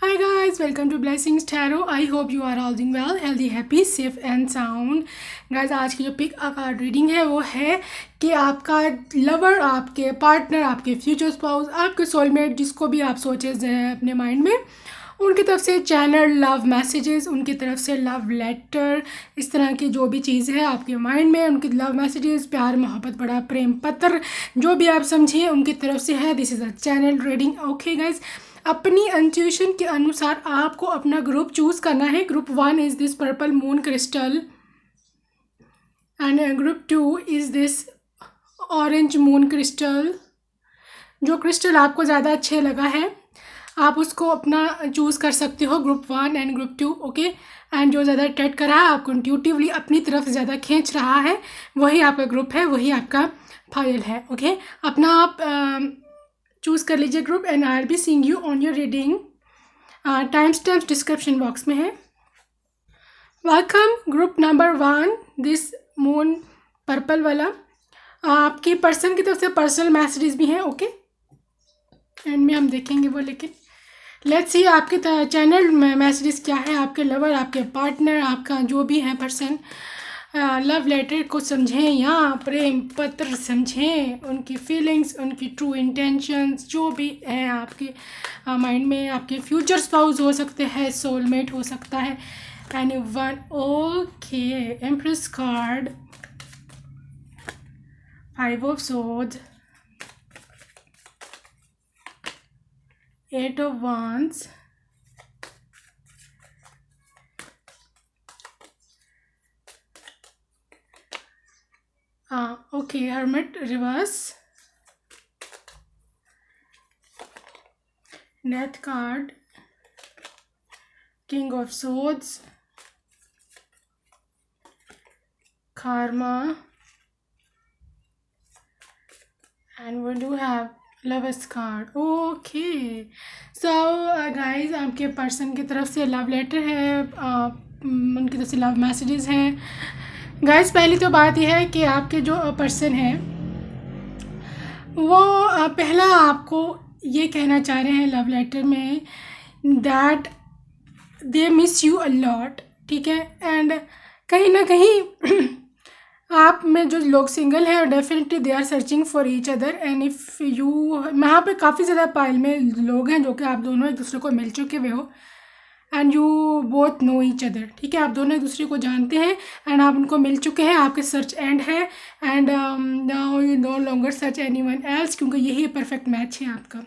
Hi guys, welcome to Blessings Tarot. I hope you are all doing well, healthy, happy, safe and sound. Guys, आज की जो pick card reading है वो है कि आपका लवर, आपके पार्टनर, आपके फ्यूचर स्पाउस, आपके सोलमेट, जिसको भी आप सोचे अपने माइंड में, उनकी तरफ से चैनल लव मैसेजेस, उनकी तरफ से लव लेटर, इस तरह की जो भी चीज़ है आपके माइंड में, उनकी लव मैसेजेस, प्यार मोहब्बत बड़ा प्रेम पत्र, जो भी आप समझिए उनकी तरफ से है। This is a channel reading. Okay guys, अपनी इंट्यूशन के अनुसार आपको अपना ग्रुप चूज़ करना है। Group 1 is this purple moon crystal and group 2 is this orange moon crystal. जो क्रिस्टल आपको ज़्यादा अच्छे लगा है आप उसको अपना चूज़ कर सकते हो, group 1 and group 2। Okay, and जो ज़्यादा अट्रैक्ट कर रहा है, आपको इंट्यूटिवली अपनी तरफ ज़्यादा खींच रहा है, वही आपका ग्रुप है, वही आपका फाइल है। ओके, अपना आप चूज़ कर लीजिए group and I will be seeing you on your reading. Time stamps description box में है। Welcome group number 1, this moon purple वाला। आपकी पर्सन की तरफ से पर्सनल मैसेजेस भी हैं। ओके, एंड में हम देखेंगे वो, लेकिन लेट्स सी आपके चैनल मैसेजेस क्या है। आपके लवर, आपके पार्टनर, आपका जो भी है पर्सन, लव लेटर को समझें या प्रेम पत्र समझें, उनकी फीलिंग्स, उनकी ट्रू इंटेंशंस जो भी हैं आपके माइंड में। आपके फ्यूचर स्पाउस हो सकते हैं, सोलमेट हो सकता है, anyone. Okay, empress card, 5 of swords, 8 of wands, okay, hermit reverse, death card, king of swords, karma, and we do have lovers card. Okay, so guys, आपके पर्सन की तरफ से लव लेटर है, उनकी तरफ से लव मैसेजेस हैं। Guys, पहली तो बात यह है कि आपके जो पर्सन है वो पहला आपको ये कहना चाह रहे हैं लव लेटर में that they miss you a lot. ठीक है, एंड कहीं ना कहीं आप में जो लोग सिंगल हैं definitely they are searching for each other, and if you, यहाँ पे काफ़ी ज़्यादा पाइल में लोग हैं जो कि आप दोनों एक दूसरे को मिल चुके हुए हो, and you both know each other. ठीक है, आप दोनों एक दूसरे को जानते हैं एंड आप उनको मिल चुके हैं, आपके सर्च एंड है, and now you know longer search anyone else, क्योंकि यही परफेक्ट मैच है आपका।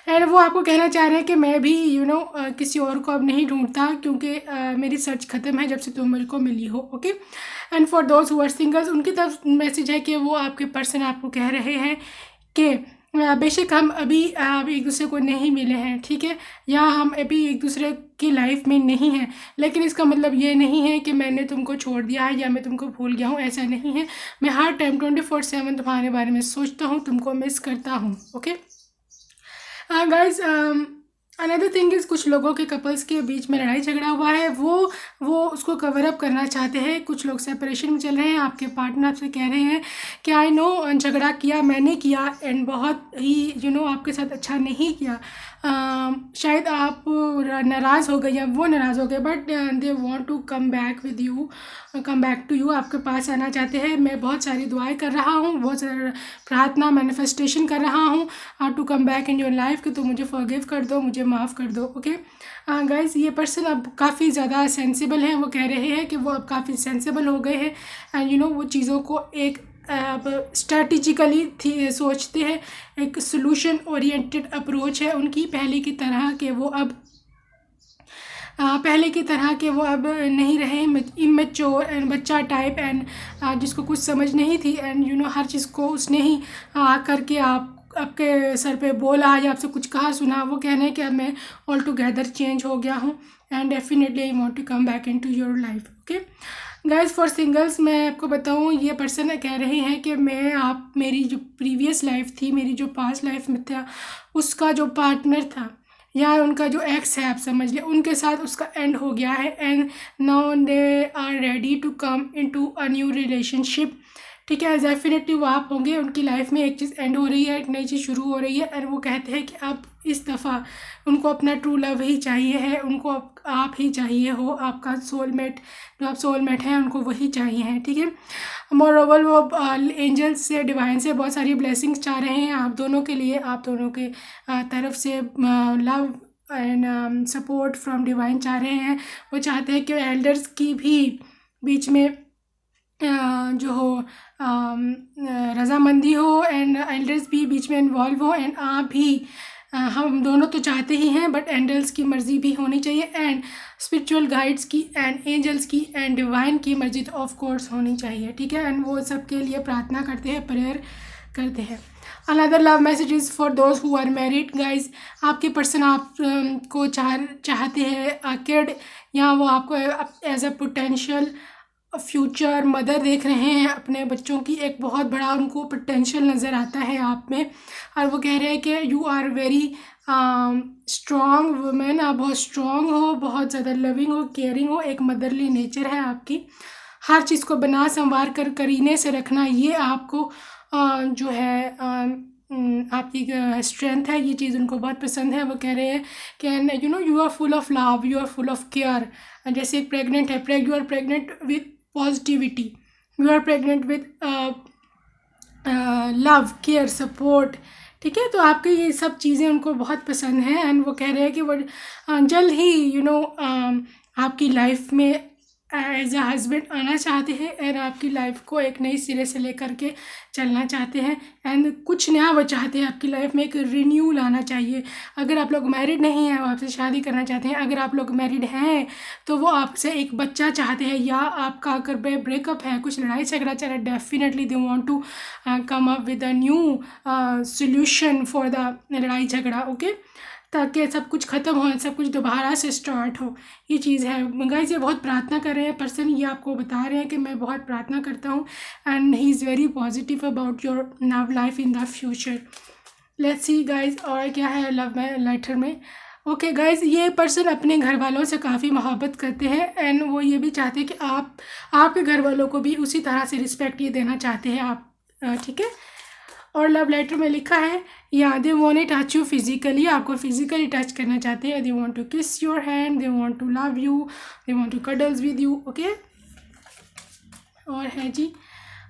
एंड वो आपको कहना चाह रहे हैं कि मैं भी किसी और को अब नहीं ढूंढता, क्योंकि मेरी सर्च ख़त्म है जब से तुम मुझको मिली हो। Okay, and for those who are singles, उनकी तरफ मैसेज है कि वो आपके पर्सन आपको कह रहे हैं कि बेशक हम अभी एक दूसरे को नहीं मिले हैं, ठीक है, या हम अभी एक दूसरे की लाइफ में नहीं हैं, लेकिन इसका मतलब ये नहीं है कि मैंने तुमको छोड़ दिया है या मैं तुमको भूल गया हूँ, ऐसा नहीं है। मैं हर टाइम 24/7 तुम्हारे बारे में सोचता हूँ, तुमको मिस करता हूँ। Okay guys, another thing is, कुछ लोगों के कपल्स के बीच में लड़ाई झगड़ा हुआ है, वो उसको कवर अप करना चाहते हैं। कुछ लोग सेपरेशन में चल रहे हैं, आपके पार्टनर आपसे कह रहे हैं कि आई नो झगड़ा किया मैंने किया एंड बहुत ही आपके साथ अच्छा नहीं किया, शायद आप नाराज़ हो गए या वो नाराज़ हो गए, but they want to come back with you, come back to you, आपके पास आना चाहते हैं। मैं बहुत सारी दुआएं कर रहा हूँ, बहुत सारा प्रार्थना मैनिफेस्टेशन कर रहा हूँ to come back in your life, कि तुम मुझे फॉरगिव कर दो, मुझे माफ़ कर दो। ओके गाइस, ये पर्सन अब काफ़ी ज़्यादा सेंसिबल हैं। वो कह रहे हैं कि वो अब काफ़ी सेंसिबल हो गए हैं एंड वो चीज़ों को एक अब स्ट्रैटेजिकली सोचते हैं, एक सोल्यूशन ओरिएंटेड अप्रोच है उनकी। पहले की तरह के वो अब नहीं रहे इमेच्योर एंड बच्चा टाइप, एंड जिसको कुछ समझ नहीं थी, एंड हर चीज़ को उसने ही करके आपके सर पे बोला या आपसे कुछ कहा सुना। वो कहने हैं कि अब मैं ऑल टुगेदर चेंज हो गया हूँ and definitely I want to come back into your life. Okay guys, for singles मैं आपको बताऊँ, ये पर्सन कह रहे हैं कि मेरी जो प्रीवियस लाइफ थी, मेरी जो पास्ट लाइफ में था, उसका जो पार्टनर था या उनका जो एक्स है, आप समझ लें, उनके साथ उसका एंड हो गया है and now they are ready to come into a new relationship ठीक है। डेफिनेटली वो आप होंगे, उनकी लाइफ में एक चीज़ एंड हो रही है, एक नई चीज़ शुरू हो रही है, और वो कहते हैं कि आप इस दफ़ा उनको अपना ट्रू लव ही चाहिए है, उनको आप ही चाहिए हो, आपका सोलमेट, जो आप सोलमेट हैं उनको वही चाहिए हैं। ठीक है। मोरोवर वो एंजल्स से, डिवाइन से बहुत सारी ब्लेसिंग्स चाह रहे हैं आप दोनों के लिए, आप दोनों के तरफ से love and support from divine चाह रहे हैं। वो चाहते हैं कि एल्डर्स की भी बीच में जो हो रज़ामंदी हो, एंड एल्डर्स भी बीच में इन्वॉल्व हो, एंड आप भी हम दोनों तो चाहते ही हैं, बट एंजल्स की मर्ज़ी भी होनी चाहिए, एंड स्पिरिचुअल गाइड्स की एंड एंजल्स की एंड डिवाइन की मर्ज़ी तो ऑफ कोर्स होनी चाहिए। ठीक है। एंड वो सबके लिए प्रार्थना करते हैं, प्रेयर करते हैं। Another love message is for those who are married guys. आपके पर्सन आप को चाहते हैं किड, या वो आपको as a potential future mother देख रहे हैं अपने बच्चों की, एक बहुत बड़ा उनको पोटेंशियल नज़र आता है आप में, और वो कह रहे हैं कि you are very strong women, आप बहुत स्ट्रॉन्ग हो, बहुत ज़्यादा लविंग हो, केयरिंग हो, एक मदरली नेचर है आपकी, हर चीज़ को बना संवार कर करीने से रखना, ये आपको जो है आपकी स्ट्रेंथ है, ये चीज़ उनको बहुत पसंद है। वो कह रहे हैं कि you are full of love, you are full of care. जैसे एक प्रेग्नेंट है, you are pregnant with positivity, you are pregnant with love, care, support. ठीक है। तो आपके ये सब चीज़ें उनको बहुत पसंद हैं, एंड वो कह रहे हैं कि वो जल्द ही आपकी लाइफ में एज अ हस्बैंड आना चाहते हैं, और आपकी लाइफ को एक नई सिरे से लेकर के चलना चाहते हैं, एंड कुछ नया वो चाहते हैं आपकी लाइफ में, एक रिन्यू लाना चाहिए। अगर आप लोग मैरिड नहीं हैं, वो आपसे शादी करना चाहते हैं, अगर आप लोग मैरिड हैं तो वो आपसे एक बच्चा चाहते हैं, या आपका अगर ब्रेकअप है, कुछ लड़ाई झगड़ा चल रहा है, definitely they want to come up with a new solution for the लड़ाई झगड़ा। ओके। ताकि सब कुछ ख़त्म हो, सब कुछ दोबारा से स्टार्ट हो, ये चीज़ है गाइस। ये बहुत प्रार्थना कर रहे हैं पर्सन, ये आपको बता रहे हैं कि मैं बहुत प्रार्थना करता हूँ, and he is very positive about your love life in the future. Let's see guys, और क्या है लव में लेटर में। ओके गाइस, ये पर्सन अपने घर वालों से काफ़ी मोहब्बत करते हैं, एंड वो ये भी चाहते हैं कि आपके घर वालों को भी उसी तरह से रिस्पेक्ट ये देना चाहते हैं आप। ठीक है। और लव लेटर में लिखा है, या they want to touch you physically, आपको फिजिकली टच करना चाहते हैं, they want to kiss your hand, they want to love you, they want to cuddles with you. Okay. और है जी,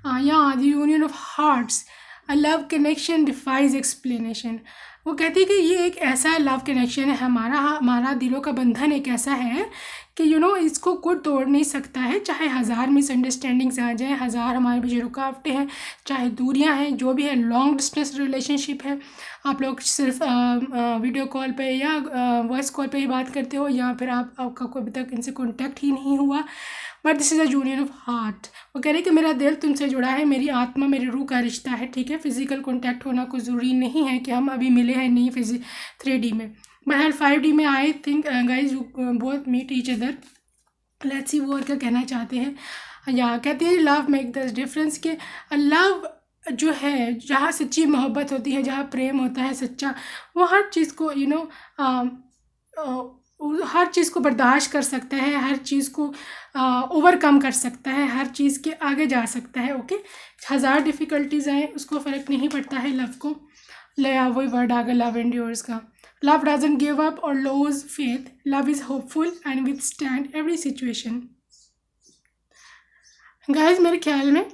या the union of hearts, a love connection defies explanation. वो कहती है कि ये एक ऐसा लव कनेक्शन है, हमारा दिलों का बंधन एक ऐसा है कि इसको कोई तोड़ नहीं सकता है, चाहे हज़ार मिसअंडरस्टैंडिंग्स आ जाएँ, हज़ार हमारे बीच रुकावटें हैं, चाहे दूरियां हैं, जो भी है, लॉन्ग डिस्टेंस रिलेशनशिप है, आप लोग सिर्फ वीडियो कॉल पे या वॉइस कॉल पे ही बात करते हो, या फिर आपका कोई अभी तक इनसे कॉन्टैक्ट ही नहीं हुआ, but this is a union of heart. वो कह रहे हैं कि मेरा दिल तुमसे जुड़ा है, मेरी आत्मा, मेरी रूह का रिश्ता है। ठीक है। फिजिकल कॉन्टैक्ट होना कोई ज़रूरी नहीं है कि हम अभी मिले हैं नहीं 3D में, बहरहाल 5D में I think guys you both meet each other. Let's see वो और क्या कहना चाहते हैं। या कहते हैं लव मेक द डिफरेंस, के लव जो है, जहाँ सच्ची मोहब्बत होती है, जहाँ प्रेम होता है सच्चा, वो हर चीज़ को हर चीज़ को बर्दाश्त कर सकता है, हर चीज़ को ओवरकम कर सकता है, हर चीज़ के आगे जा सकता है। ओके। हज़ार डिफ़िकल्टीज़ आए उसको फ़र्क नहीं पड़ता है लव को। वही वर्ड आ गया लव एंड्योर्स का। लव डजंट गिव अप और lose faith, love is hopeful and withstand every situation. Guys, मेरे ख्याल में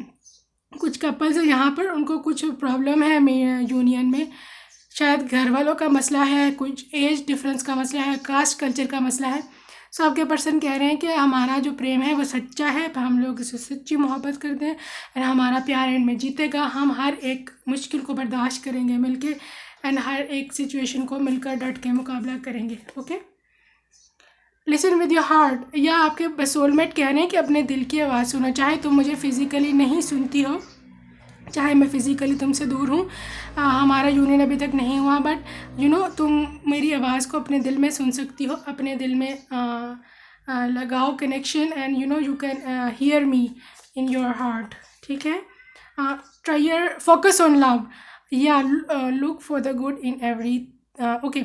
कुछ कपल्स हैं यहाँ पर, उनको कुछ प्रॉब्लम है यूनियन में, शायद घर वालों का मसला है, कुछ एज डिफरेंस का मसला है, कास्ट कल्चर का मसला है। सो आपके पर्सन कह रहे हैं कि हमारा जो प्रेम है वो सच्चा है, हम लोग इससे सच्ची मोहब्बत करते हैं, और हमारा प्यार एंड में जीतेगा। हम हर एक मुश्किल को बर्दाश्त करेंगे मिलके, एंड हर एक सिचुएशन को मिलकर डट के मुकाबला करेंगे। Okay. Listen with your heart, या आपके सोलमेट कह रहे हैं कि अपने दिल की आवाज़ सुनो, चाहे तुम मुझे फिज़िकली नहीं सुनती हो, चाहे मैं फ़िज़िकली तुमसे दूर हूँ, हमारा यूनियन अभी तक नहीं हुआ, बट तुम मेरी आवाज़ को अपने दिल में सुन सकती हो, अपने दिल में लगाओ connection, and you can hear me in your heart. ठीक है। Try your focus on love, या look for the good in okay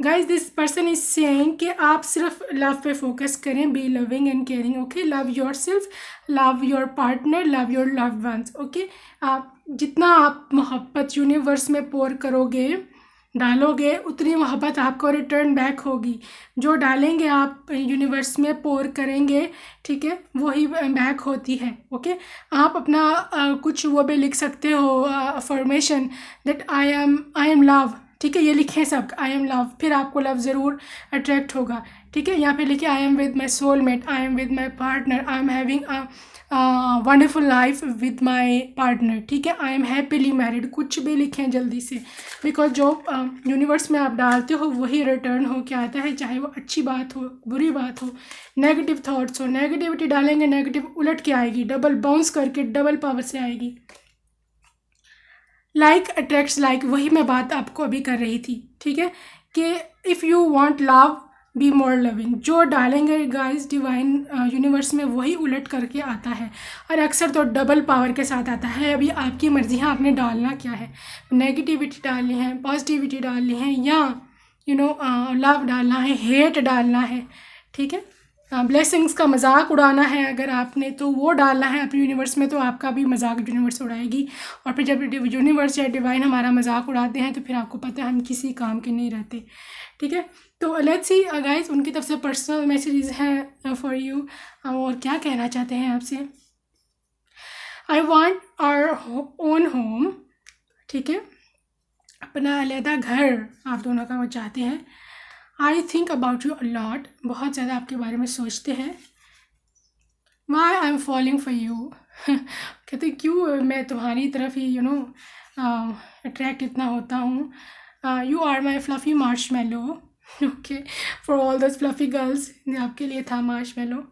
guys, this person is saying कि आप सिर्फ लव पे फोकस करें, be loving and caring, okay, love yourself, love your partner, love your loved ones, okay. आप जितना आप मोहब्बत यूनिवर्स में पोर करोगे, डालोगे, उतनी मोहब्बत आपको रिटर्न बैक होगी। जो डालेंगे आप यूनिवर्स में, पोर करेंगे, ठीक है, वही बैक होती है, ओके। आप अपना कुछ वो भी लिख सकते हो, affirmation that I am love, ठीक है, ये लिखें सब, आई एम लव, फिर आपको लव ज़रूर अट्रैक्ट होगा, ठीक है। यहाँ पे लिखे I am with my soulmate, I am with my partner, I am having wonderful life with my partner, ठीक है, आई एम हैप्पीली मैरिड, कुछ भी लिखें जल्दी से, बिकॉज जो यूनिवर्स में आप डालते हो वही रिटर्न हो के आता है, चाहे वो अच्छी बात हो, बुरी बात हो, नेगेटिव थॉट्स हो। नेगेटिविटी डालेंगे, नेगेटिव उलट के आएगी, डबल बाउंस करके डबल पावर से आएगी। लाइक अट्रैक्ट्स लाइक, वही मैं बात आपको अभी कर रही थी, ठीक है, कि if you want love be more loving, जो डालेंगे गाइस डिवाइन यूनिवर्स में वही उलट करके आता है, और अक्सर तो डबल पावर के साथ आता है। अभी आपकी मर्ज़ी है आपने डालना क्या है, नेगेटिविटी डालनी है, पॉजिटिविटी डालनी है, या लव डालना है, हेट डालना है, ठीक है, ब्लेसिंग्स का मजाक उड़ाना है अगर आपने, तो वो डालना है अपने यूनिवर्स में, तो आपका भी मजाक यूनिवर्स उड़ाएगी। और फिर जब यूनिवर्स या डिवाइन हमारा मजाक उड़ाते हैं तो फिर आपको पता है हम किसी काम के नहीं रहते, ठीक है। तो लेट्स सी गाइस, उनकी तरफ से पर्सनल मैसेजेस हैं फॉर यू, और क्या कहना चाहते हैं आपसे। I want our own home, ठीक है, अपना अलहदा घर आप दोनों का वो चाहते हैं। I think about you a lot, बहुत ज़्यादा आपके बारे में सोचते हैं। Why I am falling for you, कहते क्यों मैं तुम्हारी तरफ ही अट्रैक्ट इतना होता हूँ। You are my fluffy marshmallow, okay, for all those fluffy girls, आपके लिए था marshmallow.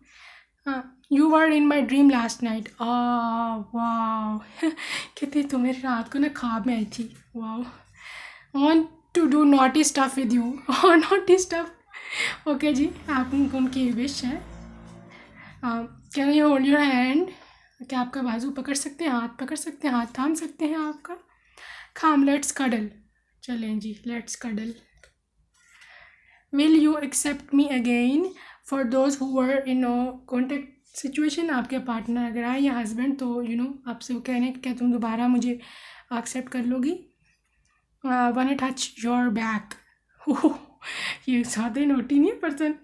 You were in my dream last night, वाह, कहते तो मेरी रात को ना ख्वाब में आई थी, वाह। On to do naughty stuff with you, और नॉटी स्टफ, ओके जी, आप उनकी विश है। Can you hold your hand, क्या आपका बाजू पकड़ सकते हैं, हाथ पकड़ सकते हैं, हाथ थाम सकते हैं आपका। खाम, लेट्स कडल, चलें जी, let's cuddle. Will you accept me again for those who were in contact situation, आपके पार्टनर अगर आए या हस्बैंड, तो आपसे वो कह रहे हैं क्या तुम दोबारा मुझे एक्सेप्ट कर लोगी। वन टच योर बैक, ये ज़्यादा नोटी नहीं है पर्सन,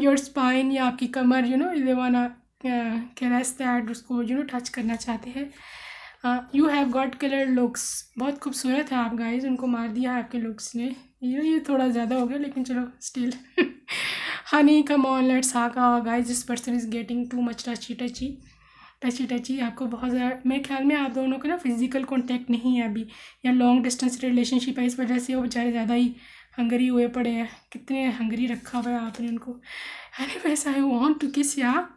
योर स्पाइन, या आपकी कमर, दे वाना कैरेस दैट, उसको टच करना चाहते हैं। You have got colour looks, बहुत खूबसूरत है आप गाइस, उनको मार दिया है आपके लुक्स ने, ये थोड़ा ज़्यादा हो गया लेकिन चलो still. Honey come on let's hug guys, this person is getting too much touchy, आपको बहुत ज़्यादा, मेरे ख्याल में आप दोनों का ना फिज़िकल कांटेक्ट नहीं है अभी, या लॉन्ग डिस्टेंस रिलेशनशिप है, इस वजह से वो बेचारे ज़्यादा ही हंगरी हुए पड़े हैं। कितने हंगरी रखा हुआ है आपने उनको। एनीवेज आई वांट टू किस, या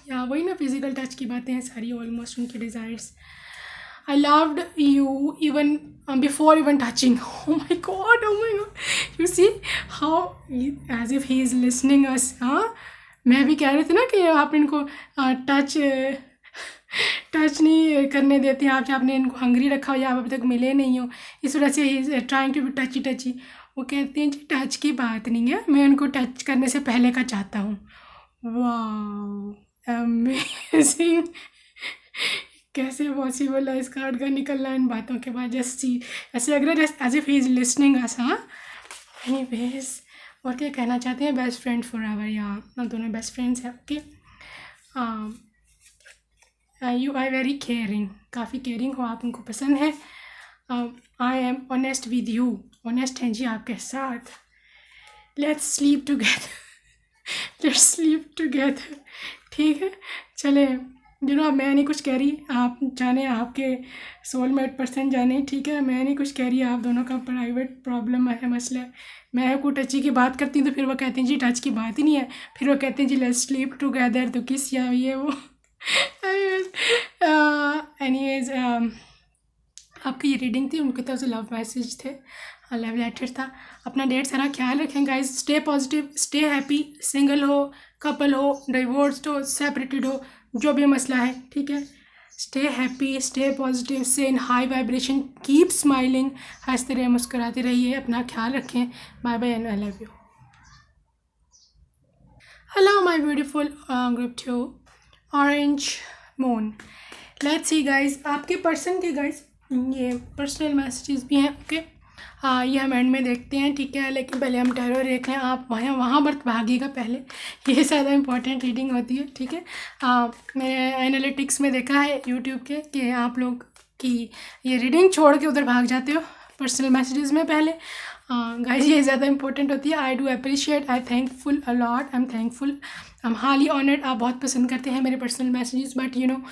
वही ना फिज़िकल टच की बातें हैं सारी, ऑलमोस्ट उनके desires. I loved you even before even touching. Oh my god, you see how as if he is listening us, हाँ, मैं भी कह रही थी ना कि आप इनको टच नहीं करने देते हैं, आपने इनको हंगरी रखा हो या आप अभी तक मिले नहीं हो, इस वजह से he is trying to be touchy. वो कहते हैं जी टच की बात नहीं है, मैं उनको टच करने से पहले का चाहता हूँ। वाह, अमेजिंग, कैसे पॉसिबल है इस कार्ड का निकलना इन बातों के बाद, जस्ट सी, ऐसे लग रहा है as if he is listening us, हाँ। एनीवेज, और क्या कहना चाहते हैं, बेस्ट फ्रेंड फॉर एवर, या हम दोनों बेस्ट फ्रेंड्स हैं, okay. You are very caring, काफ़ी केयरिंग हो आप, उनको पसंद है। I am honest with you, honest हैं जी आपके साथ। लेट्स स्लीप टुगेदर, ठीक है, चले, अब मैं नहीं कुछ कह रही, आप जाने, आपके सोलमेट पर्सन जाने, ठीक है, मैं नहीं कुछ कह रही, आप दोनों का प्राइवेट प्रॉब्लम है, मसला है। मैं कोई टची की बात करती हूँ तो फिर वो कहते हैं जी टच की बात ही नहीं है, फिर वो कहते हैं जी लेट्स स्लीप टुगेदर, तो किस या ये वो। एनीवेज, आपकी ये रीडिंग थी, उनकी तरफ से लव मैसेज थे, लव लेटर था। अपना ढेर सारा ख्याल रखें guys, stay positive, stay happy, single हो, कपल हो, डिवोर्स्ड हो, सेपरेटेड हो, जो भी मसला है, ठीक है, स्टे हैप्पी, स्टे पॉजिटिव, से in high vibration, keep smiling, हंसते रहिए, मुस्कुराते रहिए, अपना ख्याल रखें। Bye bye and I love you. Hello, my beautiful group 2 Orange Moon. Let's see guys, आपके पर्सन के गाइज ये पर्सनल मैसेजेस भी हैं। ओके ये हम एंड में देखते हैं, ठीक है, लेकिन पहले हम टैरो देख लें। आप वहाँ मत भागिएगा पहले, ये ज़्यादा इंपॉर्टेंट रीडिंग होती है, ठीक है। मैंने एनालिटिक्स में देखा है यूट्यूब के कि आप लोग की ये रीडिंग छोड़ के उधर भाग जाते हो पर्सनल मैसेजेस में पहले। गाइज ये ज़्यादा इंपॉर्टेंट होती है। I do appreciate, I thankful a lot, I am thankful, I am highly honoured. आप बहुत पसंद करते हैं मेरे personal messages, but you know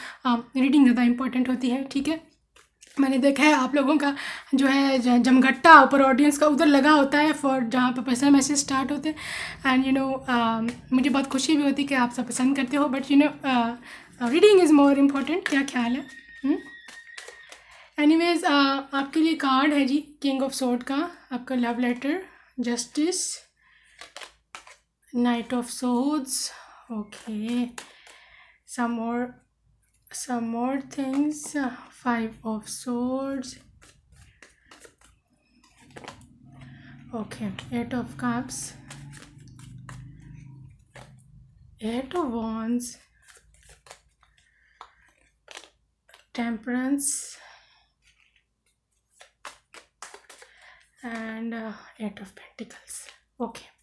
reading ज़्यादा इंपॉर्टेंट होती है, ठीक है। मैंने देखा है आप लोगों का जो है जमघट्टा ऊपर ऑडियंस का उधर लगा होता है फॉर जहाँ पर पर्सनल मैसेज स्टार्ट होते हैं। एंड यू नो मुझे बहुत खुशी भी होती है कि आप सब पसंद करते हो, but you know reading is more important. क्या ख्याल है? एनीवेज आपके लिए कार्ड है जी किंग ऑफ सोर्ड का, आपका love letter, justice, knight of swords, okay, some more things, five of swords, okay, eight of cups, eight of wands, temperance, and eight of pentacles. Okay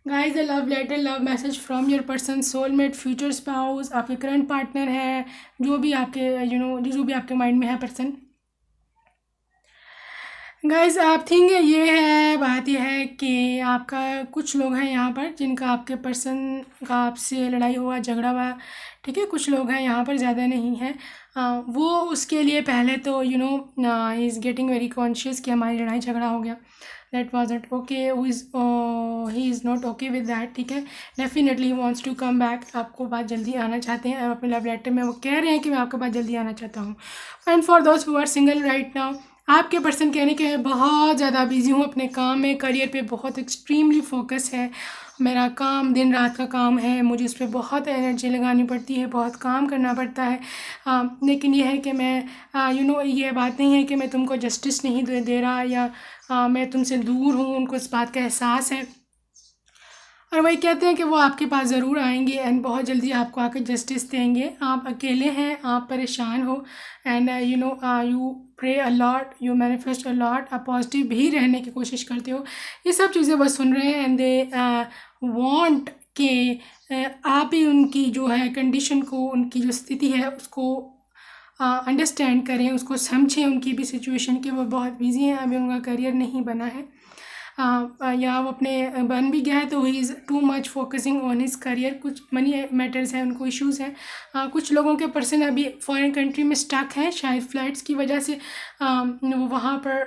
guys, a love letter, love message from your person, soulmate, future spouse, आपके current partner है, जो भी आपके you know जो भी आपके mind में है पर्सन। गाइज आप थिंक ये है, बात यह है कि आपका कुछ लोग हैं यहाँ पर जिनका आपके पर्सन का आपसे लड़ाई हुआ, झगड़ा हुआ, ठीक है। कुछ लोग हैं यहाँ पर, ज़्यादा नहीं है। वो उसके लिए पहले तो you know he is getting very conscious कि हमारी लड़ाई झगड़ा हो गया, that was not okay, he is not okay with that, ठीक है। Definitely wants to come back, आपको बात जल्दी आना चाहते हैं। अपने लव लेटर में वो कह रहे हैं कि मैं आपके पास जल्दी आना चाहता हूँ। And for those who are single right now, आपके पर्सन कहने के बहुत ज़्यादा बिजी हूँ अपने काम में, करियर पे बहुत एक्सट्रीमली फोकस है, मेरा काम दिन रात का काम है, मुझे उस पर बहुत एनर्जी लगानी पड़ती है, बहुत काम करना पड़ता है। लेकिन ये है कि मैं यू नो ये बात नहीं है कि मैं तुमको जस्टिस नहीं दे रहा या मैं तुमसे दूर हूँ, उनको इस बात का एहसास है। और वही कहते हैं कि वो आपके पास ज़रूर आएंगे एंड बहुत जल्दी आपको आकर जस्टिस देंगे। आप अकेले हैं, आप परेशान हो, and you know you pray a lot, you manifest a lot, आप पॉजिटिव भी रहने की कोशिश करते हो। ये सब चीज़ें बस सुन रहे हैं एंड दे वांट कि आप ही उनकी जो है कंडीशन को, उनकी जो स्थिति है उसको अंडरस्टैंड करें, उसको समझें, उनकी भी सिचुएशन कि वो बहुत बिजी हैं, अभी उनका करियर नहीं बना है, या वो अपने बन भी गया है तो he is too much focusing on his career. कुछ मनी मैटर्स हैं, उनको इश्यूज़ हैं। कुछ लोगों के पर्सन अभी फॉरेन कंट्री में स्टक हैं, शायद फ्लाइट्स की वजह से वो वहाँ पर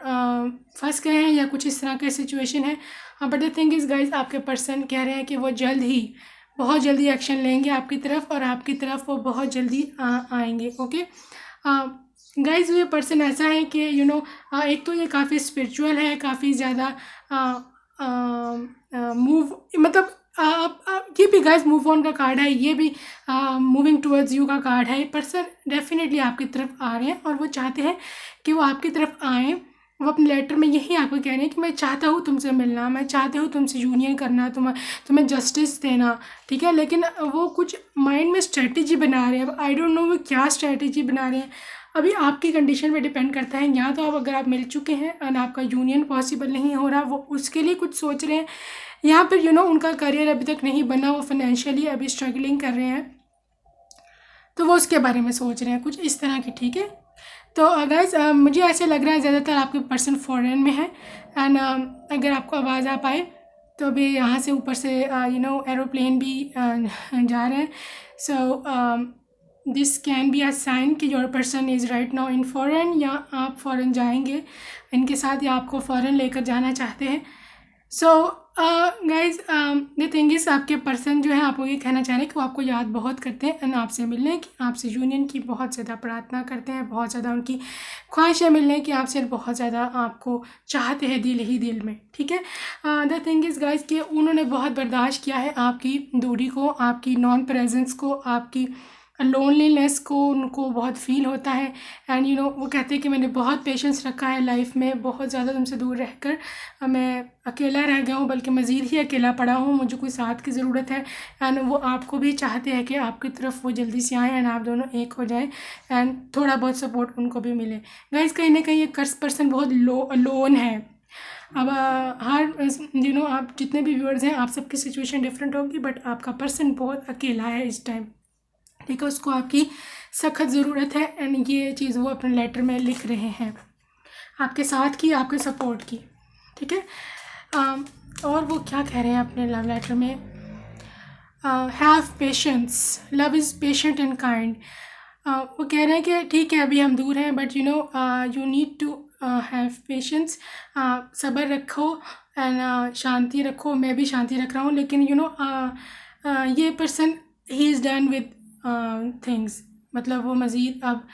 फंस गए हैं या कुछ इस तरह का सिचुएशन है। But the thing is guys, आपके पर्सन कह रहे हैं कि वो जल्द ही, बहुत जल्दी एक्शन लेंगे आपकी तरफ, और आपकी तरफ वो बहुत जल्दी आएंगे। ओके गाइज, ये पर्सन ऐसा है कि यू नो एक तो ये काफ़ी स्पिरिचुअल है, काफ़ी ज़्यादा मूव, मतलब ये भी गाइज मूव ऑन का कार्ड है, ये भी मूविंग टुवर्ड्स यू का कार्ड है। ये पर्सन डेफिनेटली आपकी तरफ आ रहे हैं और वो चाहते हैं कि वो आपकी तरफ आएँ। वो अपने लेटर में यही आपको कह रहे हैं कि मैं चाहता हूँ तुमसे मिलना, मैं चाहती हूँ तुमसे यूनियन करना, तुम्हें जस्टिस देना, ठीक है। लेकिन वो कुछ माइंड में स्ट्रेटजी बना रहे हैं। अब आई डोंट नो वो क्या स्ट्रेटजी बना रहे हैं, अभी आपकी कंडीशन पे डिपेंड करता है। या तो आप, अगर आप मिल चुके हैं और आपका यूनियन पॉसिबल नहीं हो रहा, वो उसके लिए कुछ सोच रहे हैं, यहाँ पर यू नो उनका करियर अभी तक नहीं बना, वो फाइनेंशियली अभी स्ट्रगलिंग कर रहे हैं, तो वो उसके बारे में सोच रहे हैं कुछ इस तरह की, ठीक है। तो गाइस मुझे ऐसे लग रहा है ज़्यादातर आपके पर्सन फॉरेन में है। एंड अगर आपको आवाज़ आ पाए तो अभी यहाँ से ऊपर से यू नो एरोप्लेन भी जा रहे हैं। So this can be a sign कि your person is right now in foreign, या आप फॉरेन जाएंगे इनके साथ, या आपको फॉरेन लेकर जाना चाहते हैं। So guys the thing is, आपके पर्सन जो है आपको ये कहना चाह रहे हैं कि वो आपको याद बहुत करते हैं एंड आपसे मिलने की, आपसे यूनियन की बहुत ज़्यादा प्रार्थना करते हैं, बहुत ज़्यादा उनकी ख्वाहिशें मिलने की आपसे, बहुत ज़्यादा आपको चाहते हैं दिल ही दिल में, ठीक है। द थिंग इज़ गाइज कि उन्होंने बहुत बर्दाश्त किया है आपकी दूरी को, आपकी नॉन प्रेजेंस को, आपकी लोनलीनेस को उनको बहुत फ़ील होता है। एंड वो कहते हैं कि मैंने बहुत पेशेंस रखा है लाइफ में, बहुत ज़्यादा तुमसे दूर रहकर मैं अकेला रह गया हूँ, बल्कि मज़ीद ही अकेला पड़ा हूँ, मुझे कोई साथ की ज़रूरत है। एंड वो आपको भी चाहते हैं कि आपकी तरफ वो जल्दी से आएँ एंड आप दोनों एक हो जाएँ एंड थोड़ा बहुत सपोर्ट उनको भी मिले। गाइस कहीं ना कहीं ये पर्सन बहुत लोन है। अब हर आप जितने भी व्यूअर्स हैं, आप सबकी सिचुएशन डिफरेंट होगी, बट आपका पर्सन बहुत अकेला है इस टाइम, ठीक है। उसको आपकी सख्त ज़रूरत है एंड ये चीज़ वो अपने लेटर में लिख रहे हैं, आपके साथ की, आपके सपोर्ट की, ठीक है। और वो क्या कह रहे हैं अपने लव लेटर में, have patience, love is patient and kind. वो कह रहे हैं कि ठीक है अभी हम दूर हैं, but you need to have patience, सब्र रखो एंड शांति रखो। मैं भी शांति रख रहा हूँ, लेकिन ये person he is done with things, मतलब वो मज़ीद अब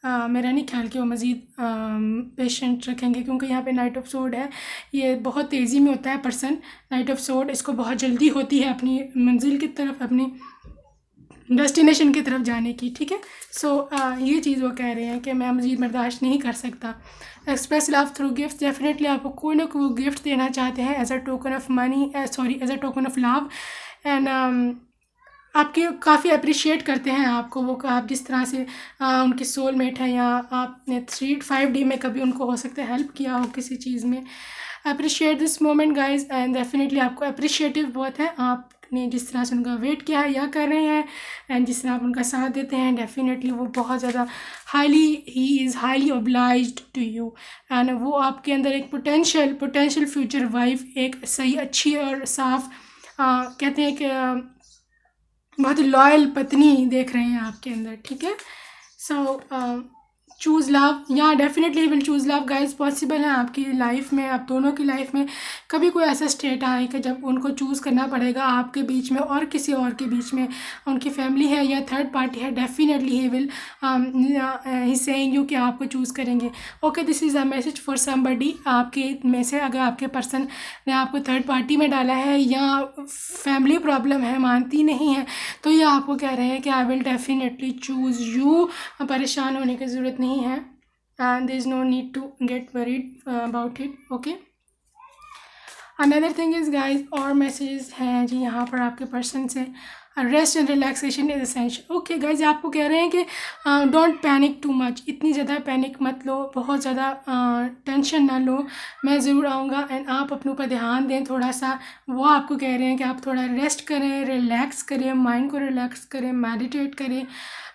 मेरा नहीं ख्याल कि वो मज़ीद पेशेंट रखेंगे, क्योंकि यहाँ पे नाइट ऑफ सोर्ड है, ये बहुत तेज़ी में होता है पर्सन। नाइट ऑफ सोर्ड, इसको बहुत जल्दी होती है अपनी मंजिल की तरफ, अपनी डेस्टिनेशन की तरफ जाने की, ठीक है। सो ये चीज़ वो कह रहे हैं कि मैं मज़ीद बर्दाश्त नहीं कर सकता। Express love through gift, definitely आपको कोई ना कोई गिफ्ट देना चाहते हैं as a token of money, as a token of love. And आपके काफ़ी अप्रिशिएट करते हैं आपको वो, आप जिस तरह से उनकी सोलमेट है, या आपने 3-5D में कभी उनको हो सकता है हेल्प किया हो किसी चीज़ में। Appreciate this moment guys, and definitely आपको अप्रिशिएटिव बहुत है, आपने जिस तरह से उनका वेट किया है या कर रहे हैं, एंड जिस तरह आप उनका साथ देते हैं, डेफिनेटली वो बहुत ज़्यादा he is highly obliged to you. And वो आपके अंदर एक पोटेंशियल फ्यूचर वाइफ, एक सही अच्छी और साफ कहते हैं कि बहुत लॉयल पत्नी देख रहे हैं आपके अंदर, ठीक है। सो चूज़ लव, या definitely will choose love guys. Possible है आपकी लाइफ में, आप दोनों की लाइफ में कभी कोई ऐसा स्टेट आए कि जब उनको चूज़ करना पड़ेगा आपके बीच में और किसी और के बीच में, उनकी फैमिली है या थर्ड पार्टी है, definitely he will he saying you कि आपको चूज़ करेंगे। Okay, this is a message for somebody. आपके में से अगर आपके पर्सन ने आपको थर्ड पार्टी में डाला है या फैमिली प्रॉब्लम है, मानती नहीं है, तो ये आपको कह रहे हैं कि I will definitely choose you. परेशान होने की ज़रूरत नहीं है, and there is no need to get worried about it. Okay, another thing is guys, और मैसेजेस हैं जी यहाँ पर आपके पर्सन से। Rest and relaxation is essential. Okay guys, आपको कह रहे हैं कि डोंट पैनिक टू मच, इतनी ज़्यादा पैनिक मत लो, बहुत ज़्यादा टेंशन ना लो, मैं ज़रूर आऊँगा। एंड आप अपने ऊपर ध्यान दें थोड़ा सा, वो आपको कह रहे हैं कि आप थोड़ा रेस्ट करें, रिलैक्स करें, माइंड को रिलैक्स करें, मेडिटेट करें,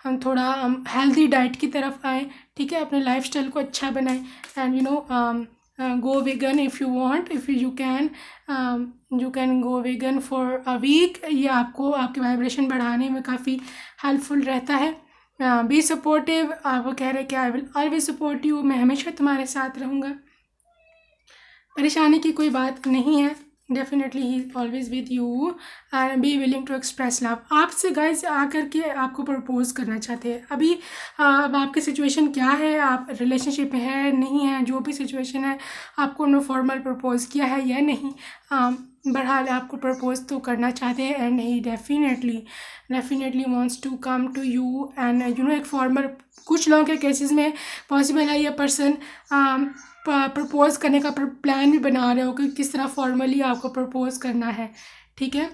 हम थोड़ा हेल्दी डाइट की तरफ आएँ, ठीक है, अपने लाइफस्टाइल को अच्छा बनाएं। And go vegan if you want, if you can go vegan for a week। ये आपको आपके वाइब्रेशन बढ़ाने में काफ़ी हेल्पफुल रहता है। बी सपोर्टिव, आप कह रहे हैं कि I will always support you, मैं हमेशा तुम्हारे साथ रहूँगा, परेशानी की कोई बात नहीं है, definitely he always with you, and be willing to express love. आपसे गाइज आकर के आपको प्रपोज करना चाहते हैं। अभी अब आपकी सिचुएशन क्या है, आप रिलेशनशिप में है नहीं है, जो भी सिचुएशन है, आपको उन्होंने फॉर्मल प्रपोज किया है या नहीं, बहरहाल आपको प्रपोज तो करना चाहते हैं, and he definitely wants to come to you. And एक फॉर्मल, कुछ लोगों के केसेस में पॉसिबल है ये पर्सन प्रपोज करने का प्लान भी बना रहे हो कि किस तरह फॉर्मली आपको प्रपोज करना है, ठीक है।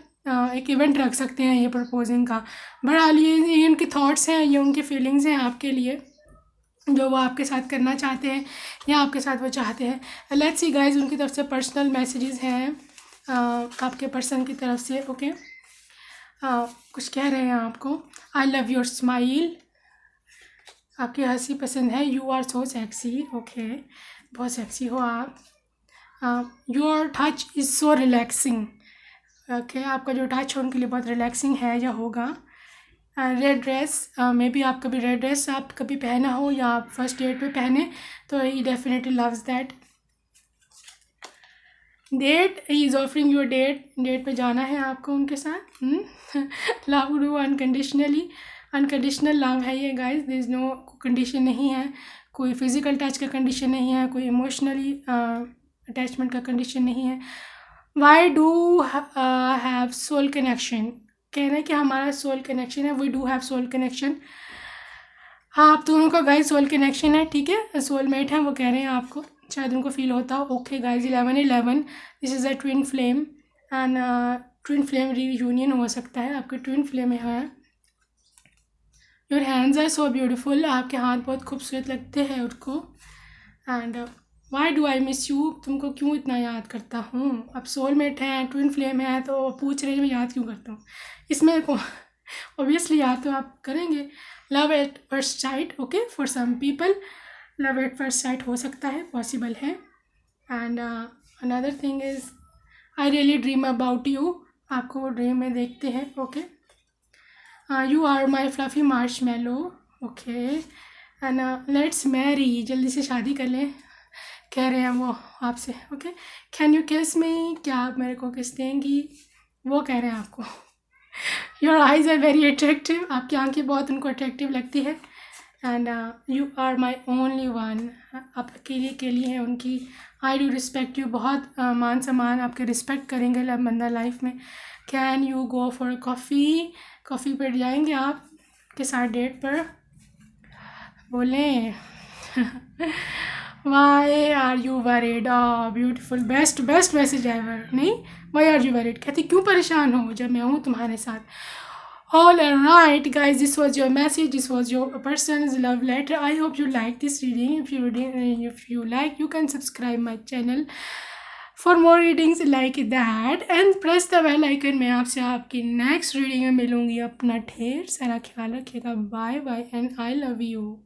एक इवेंट रख सकते हैं ये प्रपोजिंग का। बहरहाल ये उनके थॉट्स हैं, ये उनकी फीलिंग्स हैं आपके लिए, जो वो आपके साथ करना चाहते हैं या आपके साथ वो चाहते हैं। लेट्स सी गाइज, उनकी तरफ से पर्सनल मैसेजेस हैं आपके पर्सन की तरफ से। ओके, कुछ कह रहे हैं आपको। आई लव योर स्माइल, आपकी हंसी पसंद है। You are so sexy, okay, बहुत सेक्सी हो आप। Your touch is so relaxing, okay, आपका जो टच है उनके लिए बहुत रिलैक्सिंग है या होगा। रेड ड्रेस, मे बी आप कभी रेड ड्रेस आप कभी पहना हो या आप फर्स्ट डेट पे पहने, तो he definitely loves that. Date, he is offering your date पे जाना है आपको उनके साथ। लव डू अनकंडीशनल लव है ये guys, there is no condition नहीं है, कोई फिज़िकल टच का कंडीशन नहीं है, कोई इमोशनली अटैचमेंट का कंडीशन नहीं है। Why do have soul connection, कह रहे हैं कि हमारा सोल कनेक्शन है, we do have soul connection. हाँ, आप दोनों का गाइस सोल कनेक्शन है, ठीक है, सोलमेट है वो कह रहे हैं आपको, शायद उनको फील होता हो। Okay guys, 11 this is a twin flame and twin flame reunion हो सकता है, आपके ट्विन फ्लेम है। Your hands are so beautiful, आपके हाथ बहुत खूबसूरत लगते हैं उनको। And why do I miss you, तुमको क्यों इतना याद करता हूँ। अब सोलमेट हैं, ट्विन फ्लेम है, तो पूछ रहे हैं मैं याद क्यों करता हूँ। इसमें ऑब्वियसली याद तो आप करेंगे। Love at first sight, okay, for some people love at first sight हो सकता है, पॉसिबल है। And another thing is I really dream about you, आपको वो ड्रीम में देखते हैं। Okay, you are my fluffy marshmallow, okay, and let's marry, जल्दी से शादी कर लें कह रहे हैं वो आपसे। ओके, कैन यू किस मी, क्या आप मेरे को किस देंगी, वो कह रहे हैं आपको। Your eyes are very attractive, आपकी आंखें बहुत उनको अट्रैक्टिव लगती है। And you are my only one, आप अकेले के लिए हैं उनकी। आई डू रिस्पेक्ट यू, बहुत मान सम्मान आपके रिस्पेक्ट करेंगे बंदा लाइफ में। Can you go for coffee, coffee पर जाएंगे आप के साथ डेट पर, बोलें। Why are you worried, beautiful, best best message ever. नहीं, वाई आर यू वरीड, कहती क्यों परेशान हो जब मैं हूँ तुम्हारे साथ। All right guys, this was your message, this was your person's love letter. I hope you like this reading, if you like you can subscribe my channel for more readings like that and press the bell icon। मैं आपसे आपकी next reading में मिलूँगी। अपना ढेर सारा ख्याल रखिएगा। Bye bye and I love you.